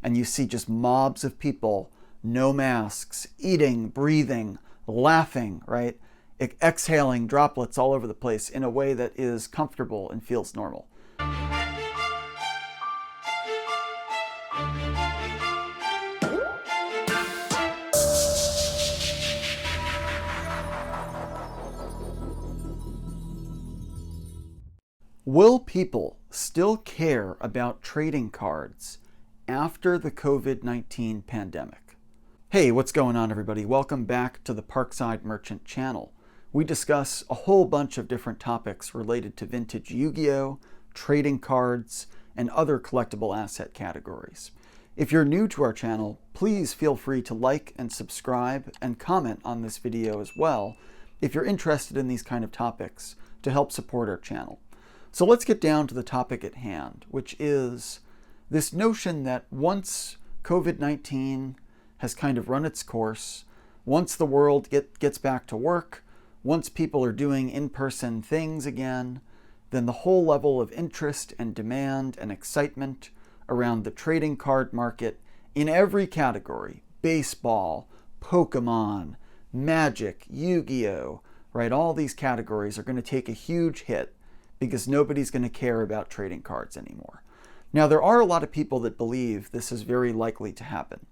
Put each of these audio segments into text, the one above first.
and you see just mobs of people, no masks, eating, breathing, laughing, right? Exhaling droplets all over the place in a way that is comfortable and feels normal. Will people still care about trading cards after the COVID-19 pandemic? Hey, what's going on, everybody? Welcome back to the Parkside Merchant channel. We discuss a whole bunch of different topics related to vintage Yu-Gi-Oh, trading cards, and other collectible asset categories. If you're new to our channel, please feel free to like and subscribe and comment on this video as well if you're interested in these kind of topics to help support our channel. So let's get down to the topic at hand, which is this notion that once COVID-19 has kind of run its course, once the world gets back to work, once people are doing in-person things again, then the whole level of interest and demand and excitement around the trading card market in every category, baseball, Pokemon, Magic, Yu-Gi-Oh, right? All these categories are going to take a huge hit because nobody's going to care about trading cards anymore. Now, there are a lot of people that believe this is very likely to happen.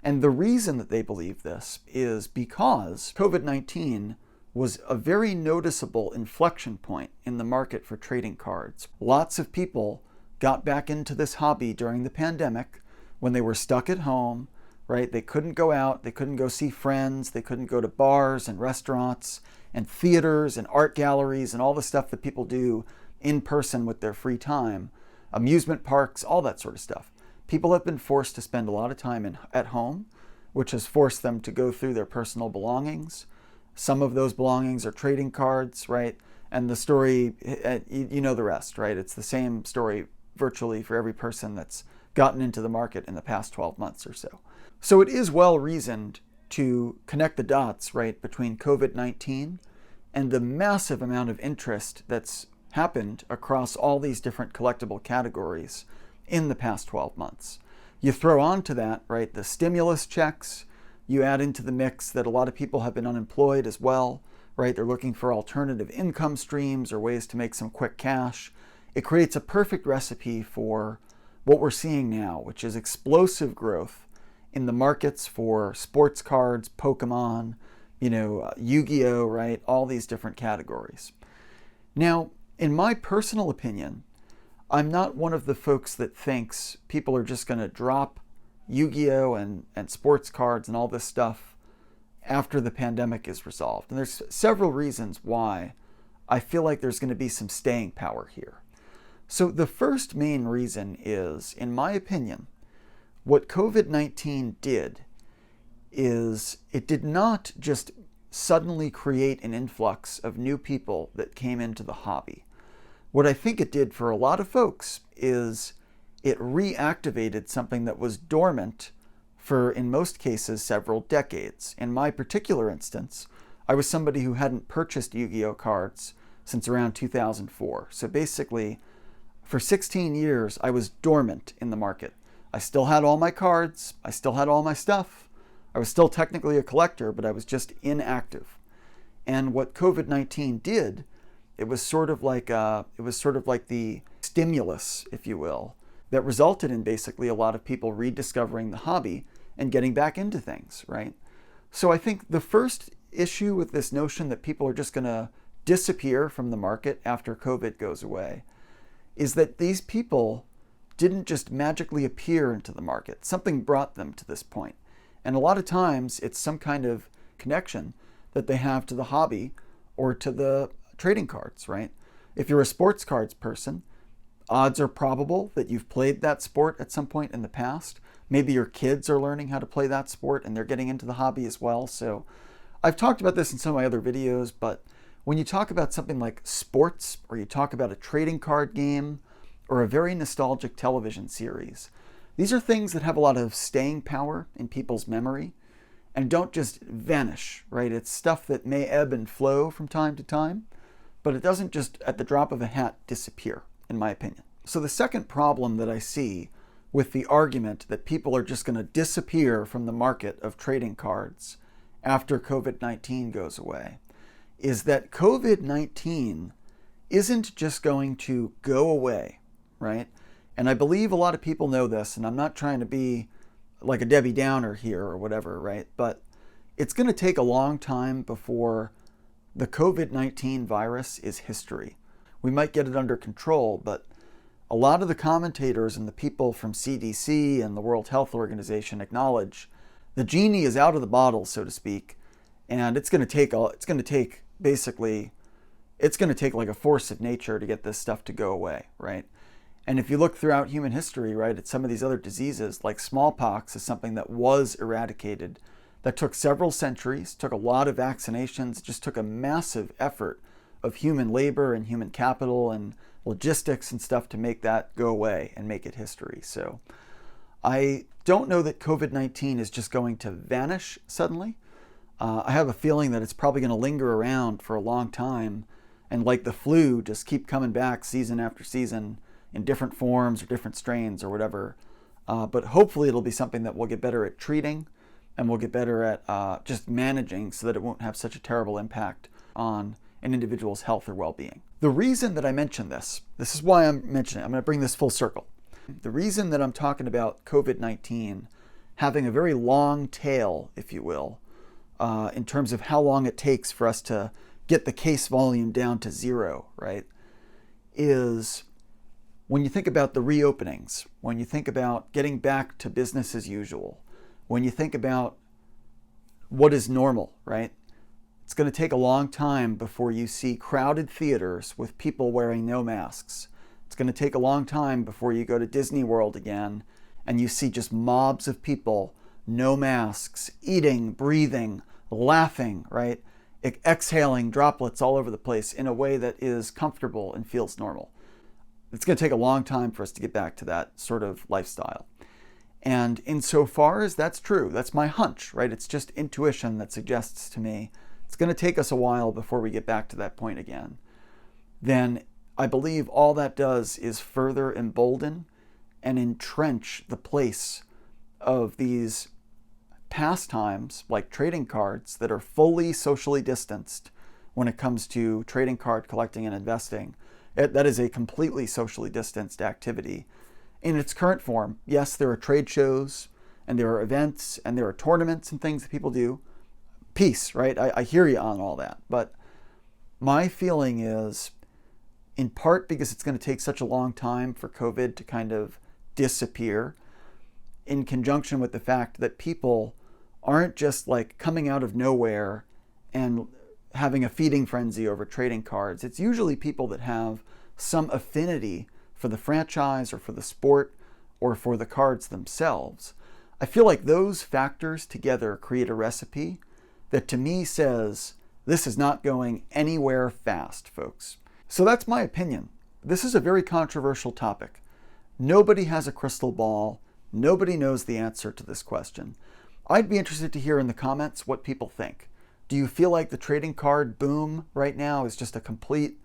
And the reason that they believe this is because COVID-19 was a very noticeable inflection point in the market for trading cards. Lots of people got back into this hobby during the pandemic when they were stuck at home, right? They couldn't go out, they couldn't go see friends, they couldn't go to bars and restaurants and theaters and art galleries and all the stuff that people do in person with their free time, amusement parks, all that sort of stuff. People have been forced to spend a lot of time at home, which has forced them to go through their personal belongings. Some of those belongings are trading cards, right? And the story, you know the rest, right? It's the same story virtually for every person that's gotten into the market in the past 12 months or so. So it is well reasoned to connect the dots, right, between COVID-19 and the massive amount of interest that's happened across all these different collectible categories in the past 12 months. You throw on to that, right, the stimulus checks, you add into the mix that a lot of people have been unemployed as well, right? They're looking for alternative income streams or ways to make some quick cash. It creates a perfect recipe for what we're seeing now, which is explosive growth in the markets for sports cards, Pokemon, Yu-Gi-Oh, right? All these different categories. Now, in my personal opinion, I'm not one of the folks that thinks people are just going to drop Yu-Gi-Oh and sports cards and all this stuff after the pandemic is resolved. And there's several reasons why I feel like there's going to be some staying power here. So the first main reason is, in my opinion, what COVID-19 did is it did not just suddenly create an influx of new people that came into the hobby. What I think it did for a lot of folks is it reactivated something that was dormant for, in most cases, several decades. In my particular instance, I was somebody who hadn't purchased Yu-Gi-Oh cards since around 2004. So basically, for 16 years, I was dormant in the market. I still had all my cards, I still had all my stuff. I was still technically a collector, but I was just inactive. And what COVID-19 did, it was sort of like the stimulus, if you will, that resulted in basically a lot of people rediscovering the hobby and getting back into things, right? So I think the first issue with this notion that people are just going to disappear from the market after COVID goes away is that these people didn't just magically appear into the market. Something brought them to this point. And a lot of times it's some kind of connection that they have to the hobby or to the trading cards, right? If you're a sports cards person, odds are probable that you've played that sport at some point in the past. Maybe your kids are learning how to play that sport and they're getting into the hobby as well. So I've talked about this in some of my other videos, but when you talk about something like sports, or you talk about a trading card game, or a very nostalgic television series, these are things that have a lot of staying power in people's memory and don't just vanish, right? It's stuff that may ebb and flow from time to time, but it doesn't just at the drop of a hat disappear, in my opinion. So the second problem that I see with the argument that people are just going to disappear from the market of trading cards after COVID-19 goes away is that COVID-19 isn't just going to go away, right? And I believe a lot of people know this, and I'm not trying to be like a Debbie Downer here or whatever, right? But it's going to take a long time before the COVID-19 virus is history. We might get it under control, but a lot of the commentators and the people from CDC and the World Health Organization acknowledge the genie is out of the bottle, so to speak, and it's going to take like a force of nature to get this stuff to go away, right? And if you look throughout human history, right, at some of these other diseases, like smallpox is something that was eradicated, that took several centuries, took a lot of vaccinations, just took a massive effort of human labor and human capital and logistics and stuff to make that go away and make it history. So I don't know that COVID-19 is just going to vanish suddenly. I have a feeling that it's probably going to linger around for a long time and, like the flu, just keep coming back season after season in different forms or different strains or whatever. But hopefully it'll be something that we'll get better at treating and we'll get better at just managing so that it won't have such a terrible impact on an individual's health or well-being. The reason that I mention this is why I'm mentioning it. I'm going to bring this full circle. The reason that I'm talking about COVID-19 having a very long tail, if you will, in terms of how long it takes for us to get the case volume down to zero, right, is when you think about the reopenings, when you think about getting back to business as usual, when you think about what is normal, right? It's going to take a long time before you see crowded theaters with people wearing no masks. It's going to take a long time before you go to Disney World again and you see just mobs of people, no masks, eating, breathing, laughing, right? Exhaling droplets all over the place in a way that is comfortable and feels normal. It's going to take a long time for us to get back to that sort of lifestyle. And insofar as that's true, that's my hunch, right? It's just intuition that suggests to me it's going to take us a while before we get back to that point again. Then I believe all that does is further embolden and entrench the place of these pastimes like trading cards that are fully socially distanced when it comes to trading card collecting and investing. That is a completely socially distanced activity in its current form. Yes, there are trade shows and there are events and there are tournaments and things that people do. Peace, right? I hear you on all that. But my feeling is, in part because it's going to take such a long time for COVID to kind of disappear, in conjunction with the fact that people aren't just like coming out of nowhere and having a feeding frenzy over trading cards. It's usually people that have some affinity for the franchise or for the sport or for the cards themselves. I feel like those factors together create a recipe that to me says this is not going anywhere fast, folks. So that's my opinion. This is a very controversial topic. Nobody has a crystal ball. Nobody knows the answer to this question. I'd be interested to hear in the comments what people think. Do you feel like the trading card boom right now is just a complete,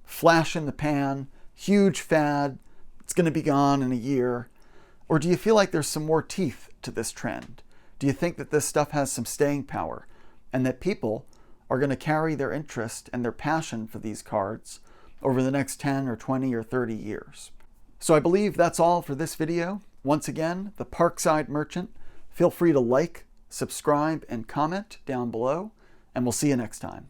flash in the pan, huge fad, it's going to be gone in a year? Or do you feel like there's some more teeth to this trend? Do you think that this stuff has some staying power and that people are going to carry their interest and their passion for these cards over the next 10 or 20 or 30 years? So I believe that's all for this video. Once again, the Parkside Merchant. Feel free to like, subscribe, and comment down below, and we'll see you next time.